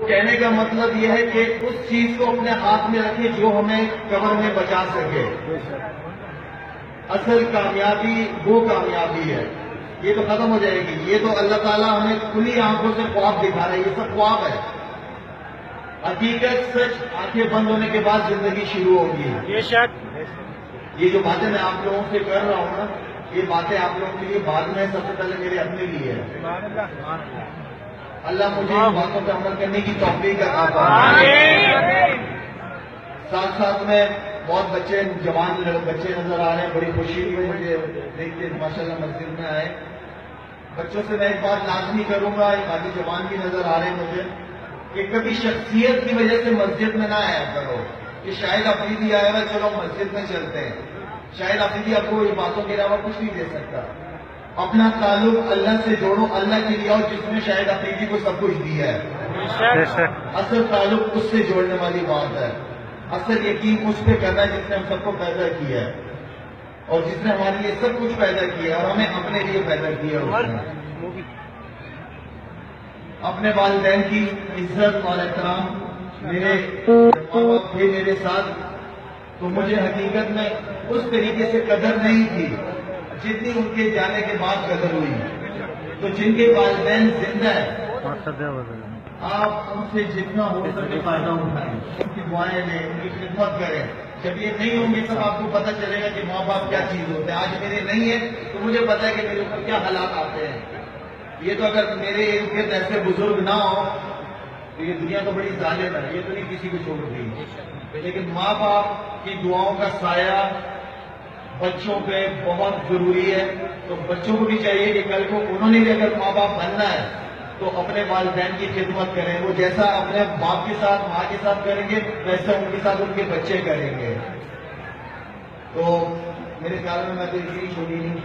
کہنے کا مطلب یہ ہے کہ اس چیز کو اپنے ہاتھ میں رکھیں جو ہمیں قبر میں بچا سکے. اصل کامیابی وہ کامیابی ہے، یہ تو ختم ہو جائے گی. یہ تو اللہ تعالیٰ ہمیں کھلی آنکھوں سے خواب دکھا رہا ہے، یہ سب خواب ہے. حقیقت سچ آنکھیں بند ہونے کے بعد زندگی شروع ہوگی. یہ جو باتیں میں آپ لوگوں سے کر رہا ہوں نا، یہ باتیں آپ لوگوں کے لیے بعد میں، سب سے پہلے میرے اپنے لیے ہے. اللہ مجھے ان باتوں پہ عمل کرنے کی توفیق عطا فرمائے. ساتھ ساتھ میں بہت بچے، جوان بچے نظر آ رہے ہیں. بڑی خوشی ہوئی مجھے دیکھ کے ماشاءاللہ مسجد میں آئے. بچوں سے میں ایک بات لازمی کروں گا، ایک آدھی جوان بھی نظر آ رہے ہیں مجھے، کہ کبھی شخصیت کی وجہ سے مسجد میں نہ آیا کرو کہ شاہد افریدی آیا ہے چلو مسجد میں چلتے ہیں. شاہد افریدی آپ کو ان باتوں کے علاوہ کچھ نہیں دے سکتا. اپنا تعلق اللہ سے جوڑو، اللہ کے لیے، اور جس نے شاہد افریدی کو سب کچھ دیا ہے. اصل تعلق اس سے جوڑنے والی بات ہے. اصل یقین اس پہ کرنا ہے جس نے ہم سب کو پیدا کیا ہے، اور جس نے ہمارے لیے سب کچھ پیدا کیا ہے، اور ہمیں اپنے لیے پیدا کیا ہے. اپنے والدین کی عزت اور احترام. میرے ماں باپ تھے میرے ساتھ، تو مجھے حقیقت میں اس طریقے سے قدر نہیں تھی جتنی ان کے جانے کے بعد قدر ہوئی. تو جن کے والدین زندہ ہیں، آپ ان سے جتنا ہو سکے فائدہ اٹھائیں، ان کی دعائیں لیں، ان کی خدمت کریں. جب یہ نہیں ہوں گے تب آپ کو پتہ چلے گا کہ ماں باپ کیا چیز ہوتے ہیں. آج میرے نہیں ہے تو مجھے پتہ ہے کہ میرے اوپر کیا حالات آتے ہیں. یہ تو اگر میرے ارد گرد ایسے بزرگ نہ ہو تو یہ دنیا تو بڑی ظالم ہے، یہ تو نہیں کسی کو چھوڑ دی. لیکن ماں باپ کی دعاؤں کا سایہ بچوں پہ بہت ضروری ہے. تو بچوں کو بھی چاہیے کہ کل کو انہوں نے بھی اگر ماں باپ بننا ہے تو اپنے والدین کی خدمت کریں. وہ جیسا اپنے باپ کے ساتھ، ماں کے ساتھ کریں گے ویسا ان کے ساتھ ان کے بچے کریں گے. تو میرے خیال میں تو اتنی چھوٹی نہیں